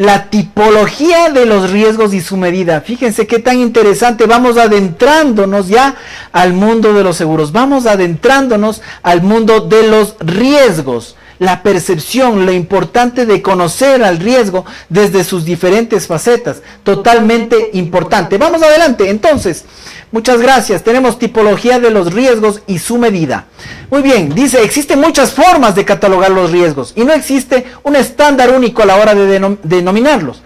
la tipología de los riesgos y su medida. Fíjense qué tan interesante, vamos adentrándonos ya al mundo de los seguros, vamos adentrándonos al mundo de los riesgos. La percepción, lo importante de conocer al riesgo desde sus diferentes facetas, totalmente importante. Vamos adelante, entonces, muchas gracias. Tenemos tipología de los riesgos y su medida. Muy bien, dice, existen muchas formas de catalogar los riesgos y no existe un estándar único a la hora de denominarlos.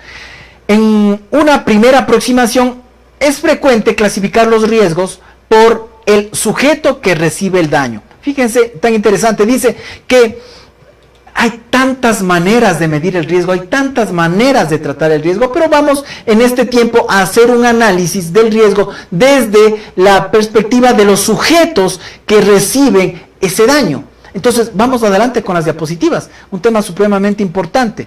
En una primera aproximación, es frecuente clasificar los riesgos por el sujeto que recibe el daño. Fíjense, tan interesante, dice que hay tantas maneras de medir el riesgo, hay tantas maneras de tratar el riesgo, pero vamos en este tiempo a hacer un análisis del riesgo desde la perspectiva de los sujetos que reciben ese daño. Entonces, vamos adelante con las diapositivas, un tema supremamente importante.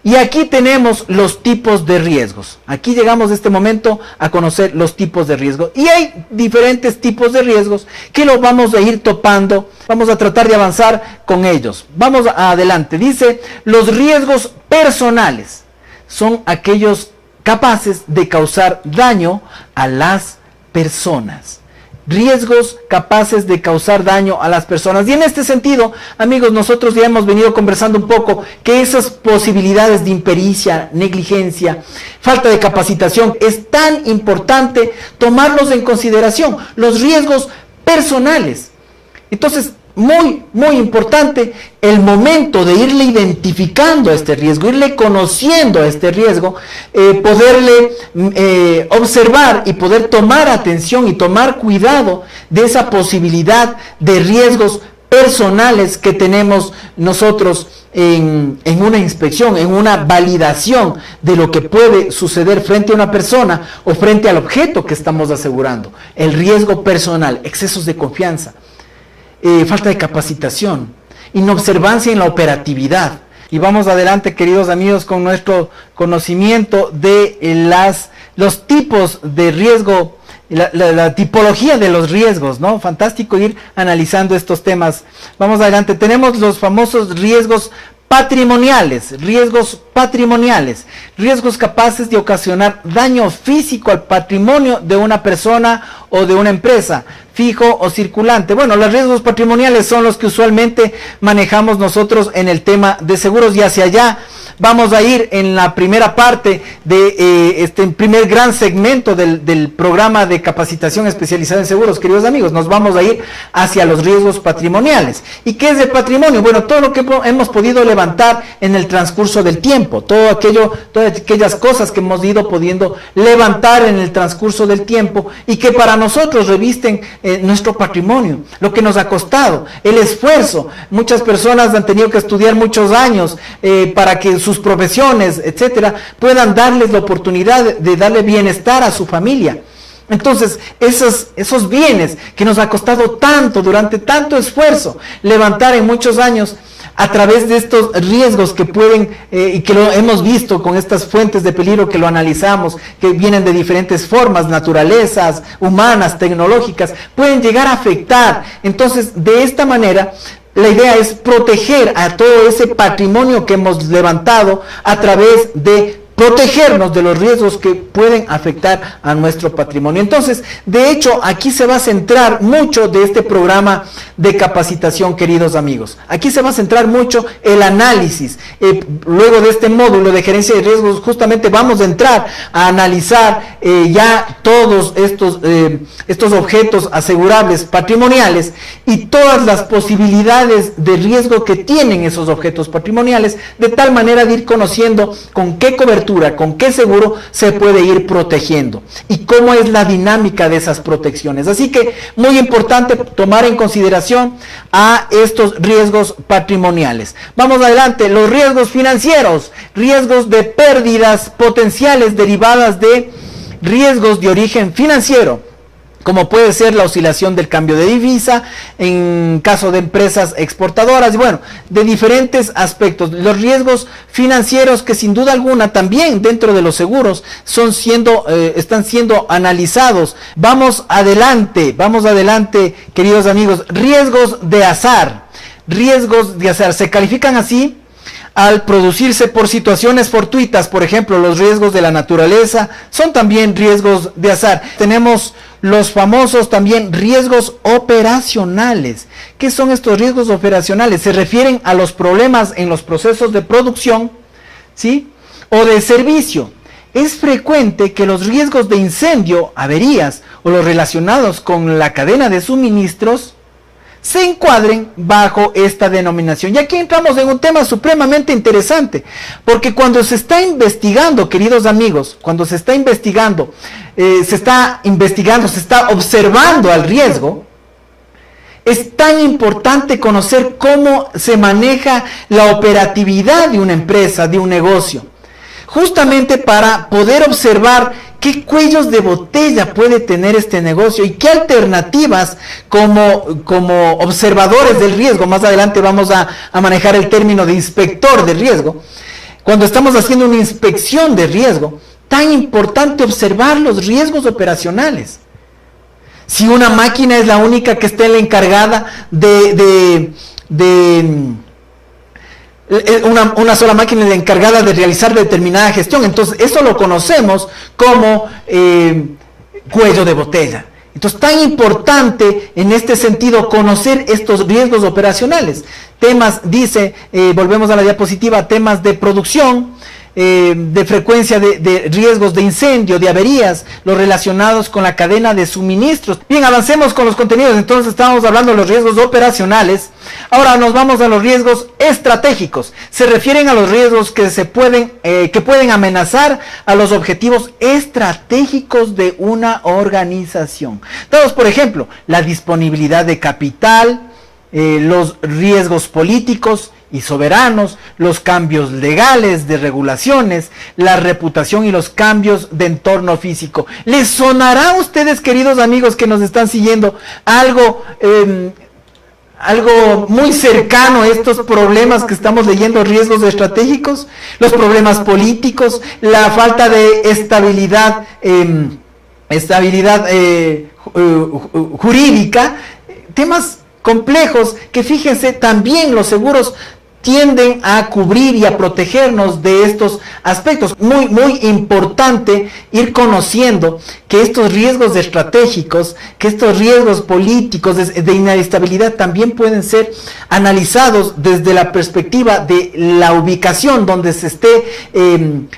Y aquí tenemos los tipos de riesgos. Aquí llegamos de este momento a conocer los tipos de riesgo. Y hay diferentes tipos de riesgos que los vamos a ir topando. Vamos a tratar de avanzar con ellos. Vamos adelante. Dice, los riesgos personales son aquellos capaces de causar daño a las personas. Riesgos capaces de causar daño a las personas. Y en este sentido, amigos, nosotros ya hemos venido conversando un poco que esas posibilidades de impericia, negligencia, falta de capacitación, es tan importante tomarlos en consideración. Los riesgos personales. Entonces, muy importante el momento de irle identificando a este riesgo, irle conociendo a este riesgo, poderle observar y poder tomar atención y tomar cuidado de esa posibilidad de riesgos personales que tenemos nosotros en una inspección, en una validación de lo que puede suceder frente a una persona o frente al objeto que estamos asegurando. El riesgo personal, excesos de confianza, falta de capacitación, inobservancia en la operatividad. Y vamos adelante, queridos amigos, con nuestro conocimiento de los tipos de riesgo, la tipología de los riesgos, ¿no? Fantástico ir analizando estos temas. Vamos adelante, tenemos los famosos riesgos patrimoniales, riesgos capaces de ocasionar daño físico al patrimonio de una persona o de una empresa, fijo o circulante. Bueno, los riesgos patrimoniales son los que usualmente manejamos nosotros en el tema de seguros, y hacia allá vamos a ir en la primera parte de este primer gran segmento del programa de capacitación especializada en seguros. Queridos amigos, nos vamos a ir hacia los riesgos patrimoniales. ¿Y qué es el patrimonio? Bueno, todo lo que hemos podido levantar en el transcurso del tiempo, todas aquellas cosas que hemos ido pudiendo levantar en el transcurso del tiempo y que para nosotros revisten nuestro patrimonio, lo que nos ha costado, el esfuerzo. Muchas personas han tenido que estudiar muchos años para que sus profesiones, etcétera, puedan darles la oportunidad de darle bienestar a su familia. Entonces, esos bienes que nos ha costado tanto, durante tanto esfuerzo, levantar en muchos años, a través de estos riesgos que pueden, y que lo hemos visto con estas fuentes de peligro que lo analizamos, que vienen de diferentes formas, naturalezas, humanas, tecnológicas, pueden llegar a afectar. Entonces, de esta manera, la idea es proteger a todo ese patrimonio que hemos levantado a través de protegernos de los riesgos que pueden afectar a nuestro patrimonio. Entonces, de hecho, aquí se va a centrar mucho de este programa de capacitación, queridos amigos. Aquí se va a centrar mucho el análisis. Luego de este módulo de gerencia de riesgos, justamente vamos a entrar a analizar ya todos estos objetos asegurables patrimoniales y todas las posibilidades de riesgo que tienen esos objetos patrimoniales, de tal manera de ir conociendo con qué cobertura, con qué seguro se puede ir protegiendo y cómo es la dinámica de esas protecciones. Así que muy importante tomar en consideración a estos riesgos patrimoniales. Vamos adelante, los riesgos financieros, riesgos de pérdidas potenciales derivadas de riesgos de origen financiero, como puede ser la oscilación del cambio de divisa en caso de empresas exportadoras, y bueno, de diferentes aspectos. Los riesgos financieros, que sin duda alguna también dentro de los seguros están siendo analizados. Vamos adelante, queridos amigos. Riesgos de azar se califican así al producirse por situaciones fortuitas, por ejemplo, los riesgos de la naturaleza, son también riesgos de azar. Tenemos los famosos también riesgos operacionales. ¿Qué son estos riesgos operacionales? Se refieren a los problemas en los procesos de producción, ¿sí?, o de servicio. Es frecuente que los riesgos de incendio, averías o los relacionados con la cadena de suministros se encuadren bajo esta denominación. Y aquí entramos en un tema supremamente interesante, porque cuando se está investigando, queridos amigos, cuando se está investigando, se está observando al riesgo, es tan importante conocer cómo se maneja la operatividad de una empresa, de un negocio, justamente para poder observar qué cuellos de botella puede tener este negocio y qué alternativas como observadores del riesgo. Más adelante vamos a manejar el término de inspector de riesgo. Cuando estamos haciendo una inspección de riesgo, tan importante observar los riesgos operacionales. Si una máquina es la única que esté encargada una sola máquina es la encargada de realizar determinada gestión, entonces eso lo conocemos como cuello de botella. Entonces, tan importante en este sentido conocer estos riesgos operacionales. Temas, volvemos a la diapositiva, temas de producción, de frecuencia de riesgos de incendio, de averías, los relacionados con la cadena de suministros. Bien, avancemos con los contenidos. Entonces estábamos hablando de los riesgos operacionales. Ahora nos vamos a los riesgos estratégicos. Se refieren a los riesgos que pueden amenazar a los objetivos estratégicos de una organización. Dados, por ejemplo, la disponibilidad de capital, los riesgos políticos y soberanos, los cambios legales de regulaciones, la reputación y los cambios de entorno físico. ¿Les sonará a ustedes, queridos amigos que nos están siguiendo, algo muy cercano a estos problemas que estamos leyendo, riesgos estratégicos? Los problemas políticos, la falta de estabilidad jurídica, temas complejos que, fíjense, también los seguros tienden a cubrir y a protegernos de estos aspectos. Muy, muy importante ir conociendo que estos riesgos estratégicos, que estos riesgos políticos de inestabilidad también pueden ser analizados desde la perspectiva de la ubicación donde se esté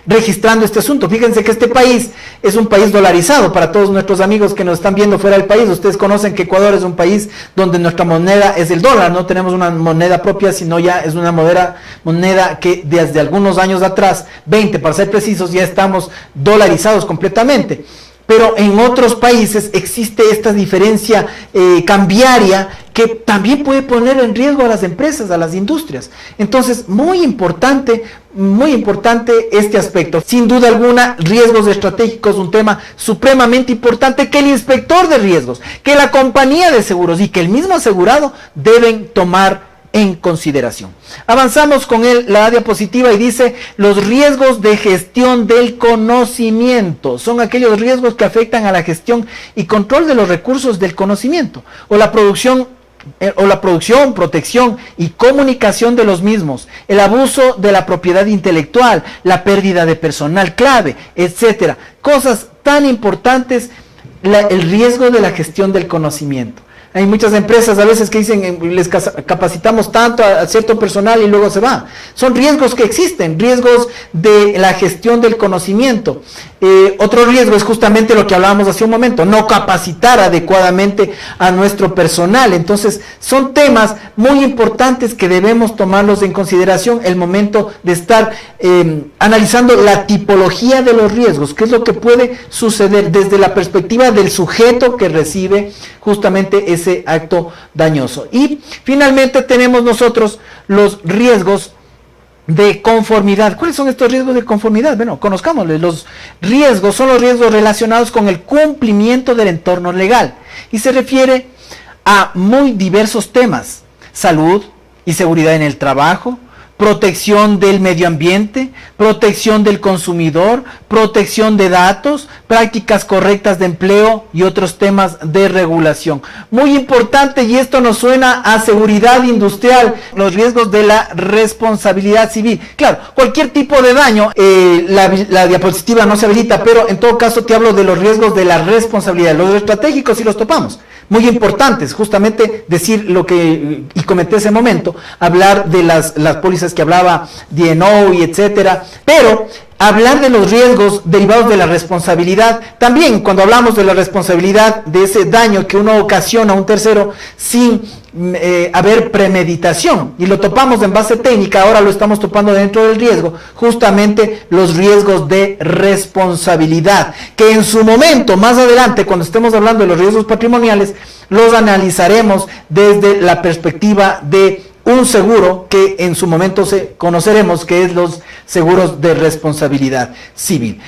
registrando este asunto. Fíjense que este país es un país dolarizado. Para todos nuestros amigos que nos están viendo fuera del país, ustedes conocen que Ecuador es un país donde nuestra moneda es el dólar. No tenemos una moneda propia, sino ya es una moneda que desde algunos años atrás, 20 para ser precisos, ya estamos dolarizados completamente. Pero en otros países existe esta diferencia cambiaria que también puede poner en riesgo a las empresas, a las industrias. Entonces, muy importante este aspecto. Sin duda alguna, riesgos estratégicos, un tema supremamente importante que el inspector de riesgos, que la compañía de seguros y que el mismo asegurado deben tomar en consideración. Avanzamos con la diapositiva y dice: los riesgos de gestión del conocimiento son aquellos riesgos que afectan a la gestión y control de los recursos del conocimiento o la producción, protección y comunicación de los mismos, el abuso de la propiedad intelectual, la pérdida de personal clave, etcétera. Cosas tan importantes, el riesgo de la gestión del conocimiento. Hay muchas empresas a veces que dicen, les capacitamos tanto a cierto personal y luego se va. Son riesgos que existen, riesgos de la gestión del conocimiento. Otro riesgo es justamente lo que hablábamos hace un momento, no capacitar adecuadamente a nuestro personal. Entonces, son temas muy importantes que debemos tomarlos en consideración el momento de estar analizando la tipología de los riesgos, qué es lo que puede suceder desde la perspectiva del sujeto que recibe justamente ese acto dañoso. Y finalmente tenemos nosotros los riesgos de conformidad. ¿Cuáles son estos riesgos de conformidad? Bueno, conozcámoslos. Los riesgos son los riesgos relacionados con el cumplimiento del entorno legal y se refiere a muy diversos temas: salud y seguridad en el trabajo, protección del medio ambiente, protección del consumidor, protección de datos, prácticas correctas de empleo y otros temas de regulación. Muy importante, y esto nos suena a seguridad industrial, los riesgos de la responsabilidad civil. Claro, cualquier tipo de daño, la diapositiva no se habilita, pero en todo caso te hablo de los riesgos de la responsabilidad. Los estratégicos sí los topamos. Muy importantes, justamente decir lo que, y comenté ese momento, hablar de las pólizas que hablaba D&O y etcétera, pero hablar de los riesgos derivados de la responsabilidad, también cuando hablamos de la responsabilidad de ese daño que uno ocasiona a un tercero sin haber premeditación, y lo topamos en base técnica, ahora lo estamos topando dentro del riesgo, justamente los riesgos de responsabilidad, que en su momento, más adelante, cuando estemos hablando de los riesgos patrimoniales, los analizaremos desde la perspectiva de un seguro que en su momento conoceremos, que es los seguros de responsabilidad civil.